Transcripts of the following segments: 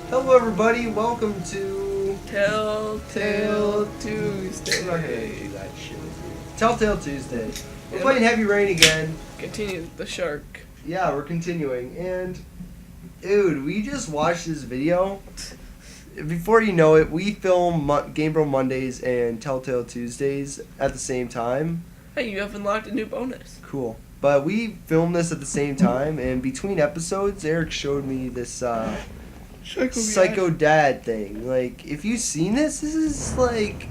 Hello, everybody. Welcome to Telltale Tuesday. I'm not gonna do that shit. Telltale Tuesday. We're playing Heavy Rain again. Continue the shark. Yeah, we're continuing. And, dude, we just watched this video. Before you know it, we film Game Bro Mondays and Telltale Tuesdays at the same time. Hey, you have unlocked a new bonus. Cool. But we filmed this at the same time, and between episodes, Eric showed me this Psycho Dad thing. Like, if you've seen this is, like,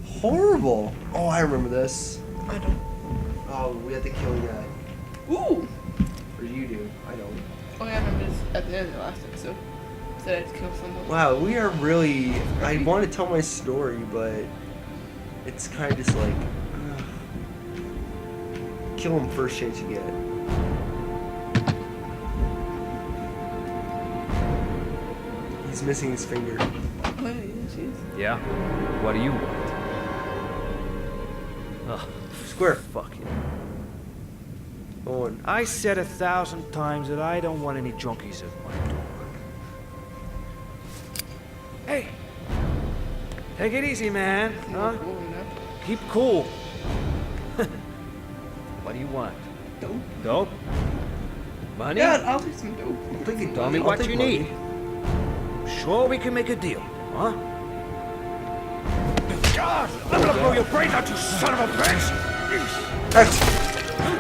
horrible. Oh, I remember this. I don't. Oh, we have to kill a guy. Ooh. Or you do. I don't. Oh, yeah, I remember this at the end of the last episode. Said I had to kill someone. Wow, we are really... I want to tell my story, but it's kind of just like... kill him first chance you get. He's missing his finger. Oh, yeah, jeez. Yeah? What do you want? Ugh. Square fucking. On. I said 1,000 times that I don't want any junkies at my door. Hey! Take it easy, man. Huh? Cool, you know? Keep cool. What do you want? Dope. Dope? Money? Yeah, I'll take some dope. Tell me what you need. Sure we can make a deal, huh? God! I'm gonna blow your brains out, you son of a bitch! X. You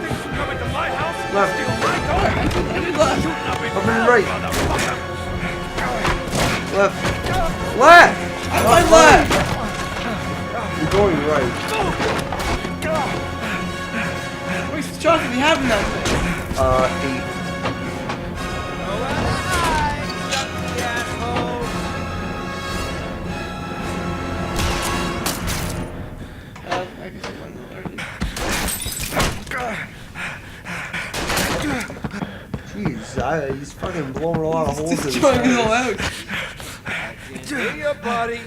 think you come into my house? Left. Steal my dope? I did left. Up and right. Left. Left! I left. You're going right. How many shots did he have in that thing? 8. I guess I went already. Jeez, he's fucking blowing a lot of holes in his Destroying his whole head. house. Do your body.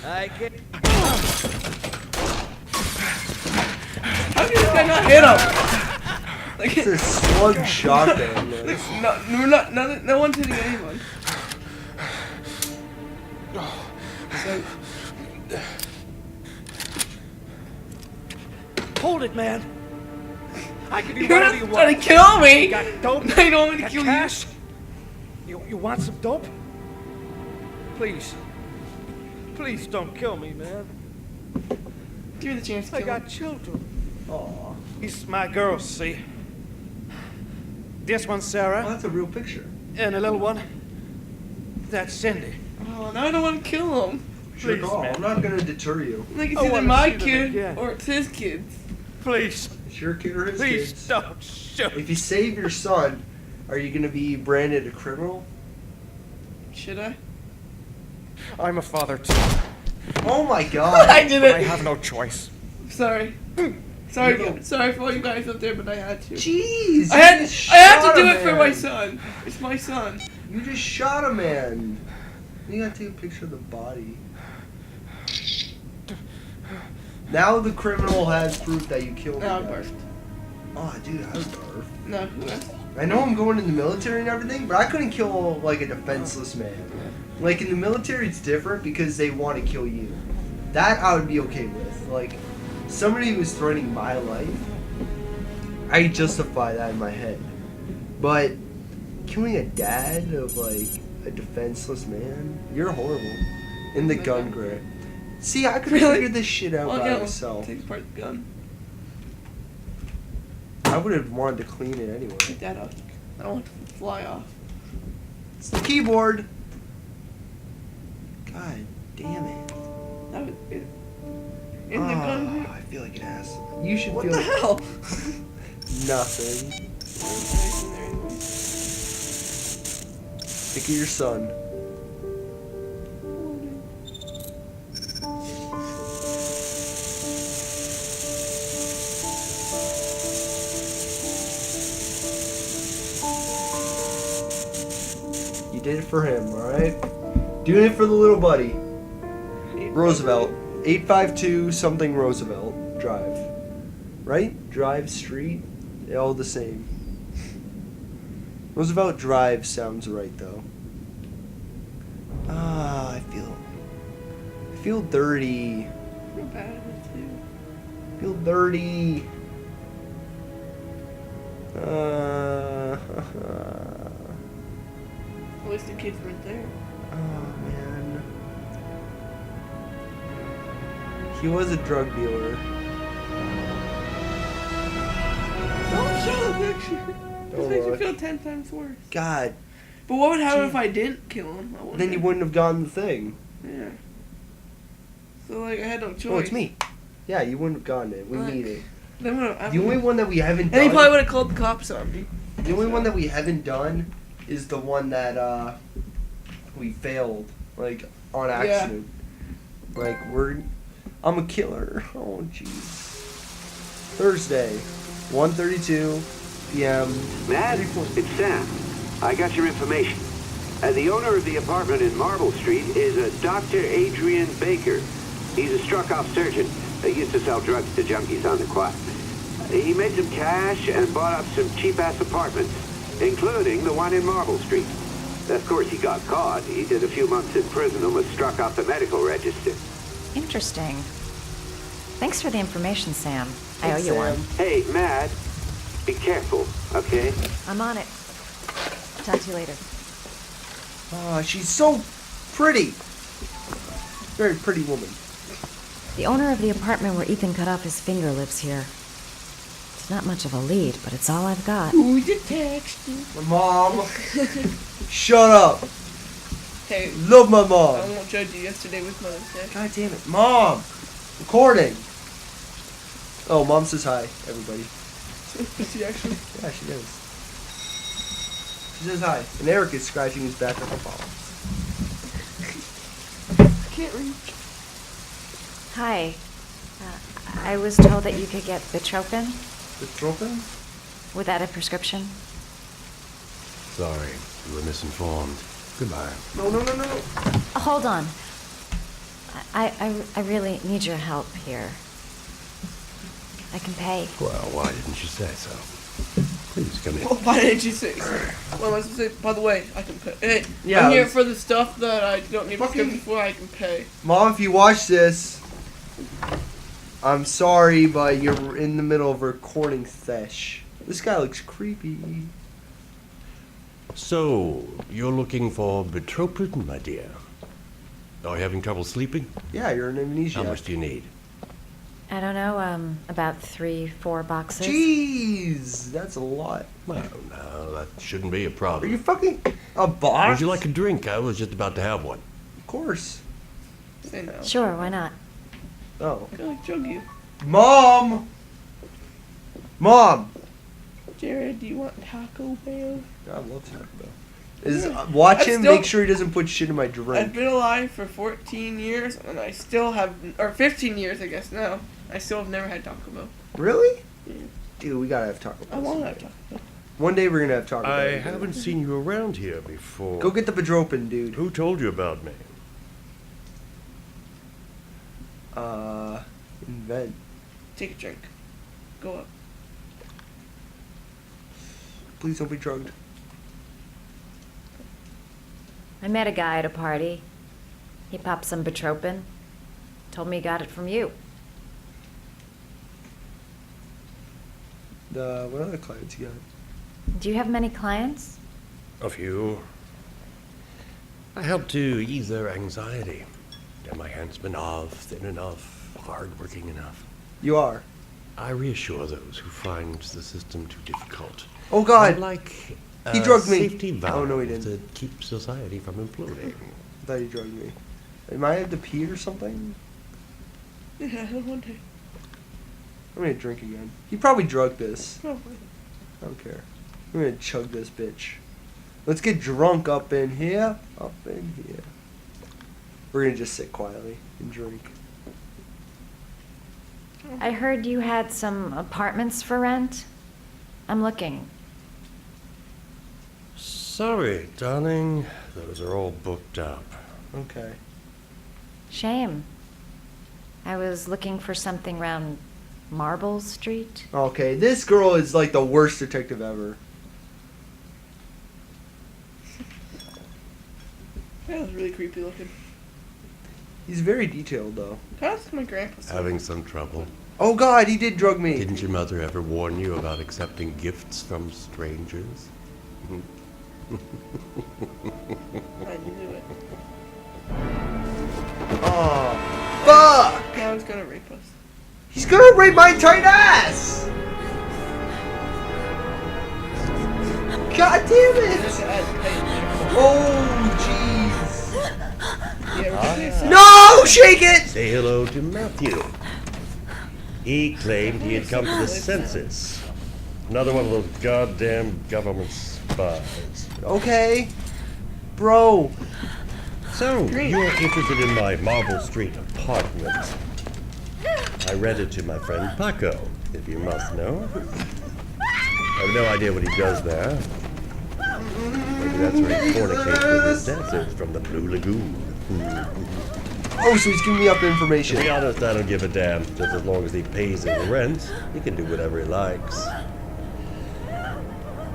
I can. How did this guy not hit him? Like, It's a slug shotgun. Man. no one's hitting anyone. So, Hold it, man. I can do you're whatever you not trying want. to kill me! You got dope? No, you don't want me to Got kill cash? You want some dope? Please. Please don't kill me, man. you. Give me the chance to I kill got him. children. Aw. These my girls, see? This one's Sarah, Oh, that's a real picture. and the little one, that's Cindy. Oh, now I don't want to kill him. Sure Please, call. man. I'm not gonna deter you. Like, it's I either wanna my see them kid again. or it's his kids. Please, It's your kid or his please kids. don't shoot. If you save your son, are you gonna be branded a criminal? Should I? I'm a father too. Oh my god. I did I it! have no choice. Sorry. Sorry for all you guys up there, but I had to. Jeez. I had you to shot do a it for my man. son. It's my son. You just shot a man. You gotta take a picture of the body. Now the criminal has proof that you killed No, I him. barfed. Oh, dude, I was barf. No, who else? I know I'm going in the military and everything, but I couldn't kill like a defenseless man. Like in the military, it's different because they want to kill you. That I would be okay with. Like somebody who was threatening my life, I justify that in my head. But killing a dad of like a defenseless man, you're horrible. In the gun grip. See, I could have Really? figured this shit out Oh, by yeah, myself. take apart the gun. I would have wanted to clean it anyway. Take that off. I don't want it to fly off. It's the keyboard. God damn it. That was it. In the gun grip. I feel like an ass. You should What feel the like hell? nothing. Nice in there anyway. Think of your son. You did it for him, alright? Doing it for the little buddy. Roosevelt. 852 something Roosevelt Drive. Right? Drive, street, they're all the same. Roosevelt Drive sounds right though. I feel dirty. Real bad at it too. Feel dirty. At least the kids weren't there. Oh man. He was a drug dealer. Don't show the picture. This Don't makes me look. feel 10 times worse. God. But what would happen Gee. if I didn't kill him? I Then you wouldn't have gotten the thing. Yeah. So like I had no choice. Oh, it's me. Yeah, you wouldn't have gotten it. We Like, need it. Then The only one that we haven't and he done. probably would have called the cops on me. The only one that we haven't done is the one that we failed, like on accident. Like I'm a killer. Oh jeez. Thursday, 1:32 p.m. Matt, it's Sam. I got your information. The owner of the apartment in Marble Street is a Dr. Adrian Baker. He's a struck-off surgeon. He used to sell drugs to junkies on the quad. He made some cash and bought up some cheap-ass apartments, including the one in Marble Street. Of course, he got caught. He did a few months in prison and was struck off the medical register. Interesting. Thanks for the information, Sam. I owe Thanks, you one. Sam. Hey, Matt, be careful, okay? I'm on it. Talk to you later. Oh, she's so pretty. Very pretty woman. The owner of the apartment where Ethan cut off his finger lives here. It's not much of a lead, but it's all I've got. Who the text? My mom. Shut up. Hey, Love my I mom. won't judge you. Yesterday was Mother's Day. God damn it, Mom. Recording. Oh, Mom says hi, everybody. Did she actually? Yeah, she does. She says hi. And Eric is scratching his back like a ball. I can't reach. Hi. I was told that you could get Bitropin The trophy? without a prescription. Sorry, you were misinformed. Goodbye. No. Hold on. I really need your help here. I can pay. Well, why didn't you say so? Please come in. Well, why didn't you say so? What am I supposed to say? By the way, I can pay. Hey, Yeah, I'm here it's- for the stuff that I don't need Fucking- prescription for. I can pay. Mom, if you watch this, I'm sorry, but you're in the middle of a recording sesh. This guy looks creepy. So, you're looking for Bitropin, my dear? Are you having trouble sleeping? Yeah, you're in amnesia. How much do you need? I don't know, about 3-4 boxes. Jeez, that's a lot. Well, no, that shouldn't be a Are problem. you fucking a box? Would you like a drink? I was just about to have one. Of course. Say no. Sure, why not? Oh, I feel like drug you. Mom. Mom. Jared, do you want Taco Bell? I love Taco Bell. Watch I've him. still- Make sure he doesn't put shit in my I've drink. been alive for 14 years, and I still have, or 15 years, I guess now. I still have never had Taco Bell. Really? Yeah. Dude, we gotta have Taco Bell. I want to have Taco Bell. One day we're gonna have Taco Bell. I haven't seen you around here before. Go get the Bedropin, dude. Who told you about me? Invent. Take a drink. Go up. Please don't be drugged. I met a guy at a party. He popped some Bitropin. Told me he got it from you. What other clients you got? Do you have many clients? A few. I help to ease their anxiety. Get my handsman off, thin enough, hard-working enough. You are. I reassure those who find the system too difficult. Oh God. I'm like He a drugged me. safety valve Oh, no, he didn't. to keep society from imploding. I thought you drugged me. Am I have to pee or something? Yeah, one day. I'm gonna drink again. He probably drugged this. Probably. I don't care. I'm gonna chug this bitch. Let's get drunk up in here. Up in here. We're gonna just sit quietly and drink. I heard you had some apartments for rent. I'm looking. Sorry, darling. Those are all booked up. Okay. Shame. I was looking for something around Marble Street. Okay, this girl is like the worst detective ever. That was really creepy looking. He's very detailed though. That's my grandpa's. Having some trouble. Oh God, he did drug me. Didn't your mother ever warn you about accepting gifts from strangers? I knew it. Oh, fuck! Now he's gonna rape us. He's gonna rape my tight ass! God damn it! Oh, jeez. No! Shake it! Say hello to Matthew. He claimed he had come to the census. Another one of those goddamn government spies. Okay. Bro. So, you're interested in my Marble Street apartment. I rented to my friend Paco, if you must know. I have no idea what he does there. Maybe that's where he fornicates with his dancers from the Blue Lagoon. Oh, so he's giving me up To information. be honest, I don't give a damn. Just as long as he pays his rent, he can do whatever he likes.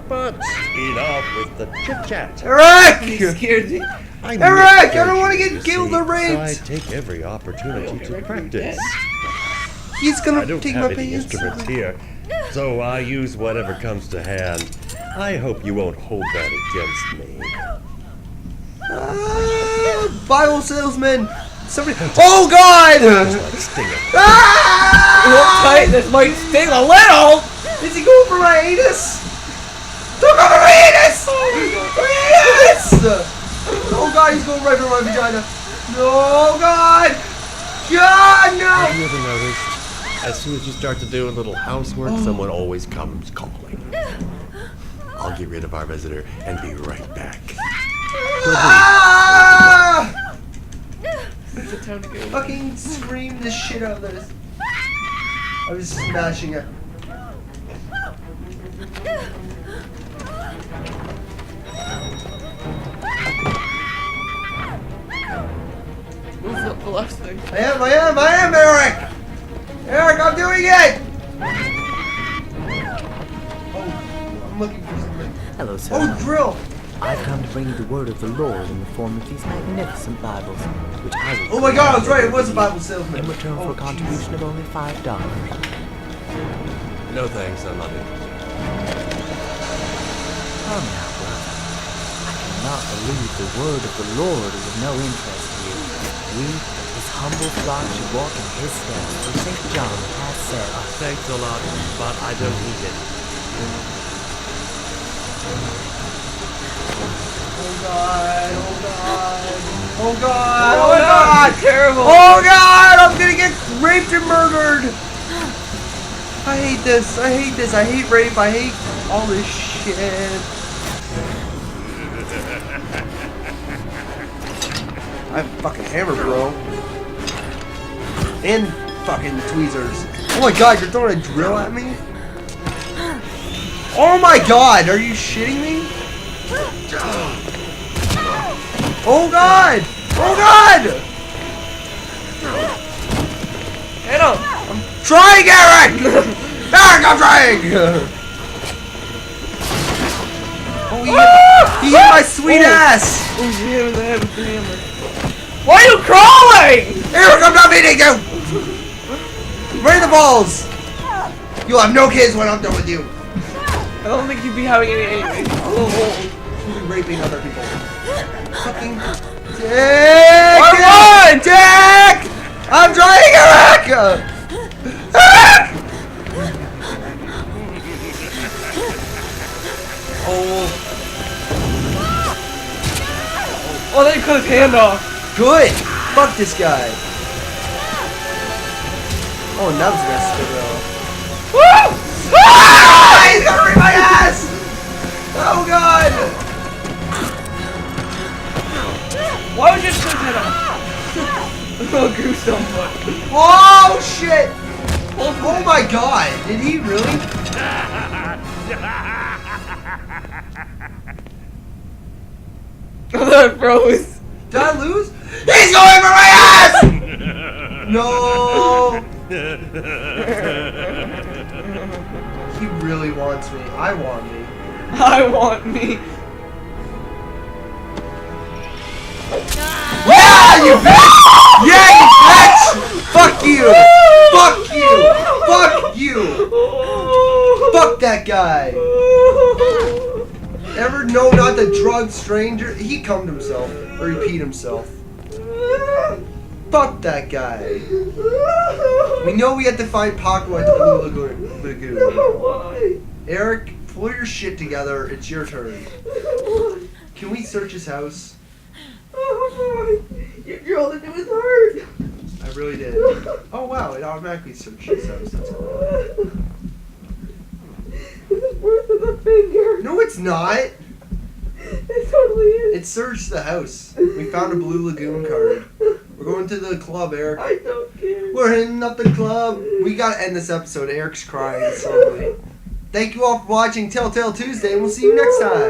But enough with the chit-chat. He Eric! scared me. I Eric, I don't wanna get killed or So I raped. take every opportunity to practice. He's I gonna don't take have my any pants. instruments here, so I use whatever comes to hand. I hope you won't hold that against me. Bible salesman. Somebody. Oh God! Like Stinger. Ah! Tight, this might sting a little. Is he going for my anus? Don't go for my anus! Yes! Oh God, he's going right for my vagina. No, God! God, no! Have you ever noticed, as soon as you start to do a little housework, someone always comes calling? I'll get rid of our visitor and be right back. Ah! It's a time to go. Fucking scream the shit out of this. I was smashing it. Move the left thing. I am, Eric! Eric, I'm doing it! Oh, I'm looking for something. Hello, sir. Oh, drill! I've come to bring you the word of the Lord in the form of these magnificent Bibles, which I will. Oh my God, I was right, it was a Bible salesman. In return for Oh, a contribution of only $5. No thanks, I'm not interested. Come now, brother. I cannot believe the word of the Lord is of no interest to you. We, his humble flock, should walk in his steps, for St. John has said. Thanks a lot, but I don't need it. Oh God, oh God, oh God, Oh, oh God! terrible. Oh God, I'm gonna get raped and murdered! I hate this, I hate this, I hate rape, I hate all this shit. I have a fucking hammer, bro. And fucking tweezers. Oh my God, you're throwing a drill at me? Oh my God, are you shitting me? Oh God! Oh God! Hit him. Trying, Eric! Eric, I'm trying! Oh, he hit my sweet ass! Oh, you hit him in the head with the hammer. Why are you crawling? Eric, I'm not beating you! Right in the balls! You'll have no kids when I'm done with you. I don't think you'd be having any anyway. You'll be raping other people. Fucking dick! Run! Dick! I'm trying, Eric! Eric! Oh, Oh, they cut his hand off. good! Fuck this guy. Oh, now he's gonna spit it off. Woo! Ah! He's gonna rip my ass! Oh God! Why would you just cut his head off? Oh, gruesome. Oh shit! Oh my God! Did he really? That froze. Did I lose? He's going for my ass! No! He really wants me. I want me. I want me. Yeah, you bitch! Yeah, you bitch! Fuck you! Fuck you! Fuck you! Fuck that guy! Ever know not the drug stranger? He cummed himself. Or he peed himself. Fuck that guy. We know we have to find Paco at the Blue Lagoon. Eric, pull your shit together. It's your turn. Can we search his house? You drilled into his heart. I really did. Oh wow, it automatically searched his house. That's cool. This is worse than the finger. No, it's not. It totally is. It searched the house. We found a Blue Lagoon card. We're going to the club, Eric. I don't care. We're hitting up the club. We gotta end this episode. Eric's crying slowly. Thank you all for watching Telltale Tuesday, and we'll see you next time.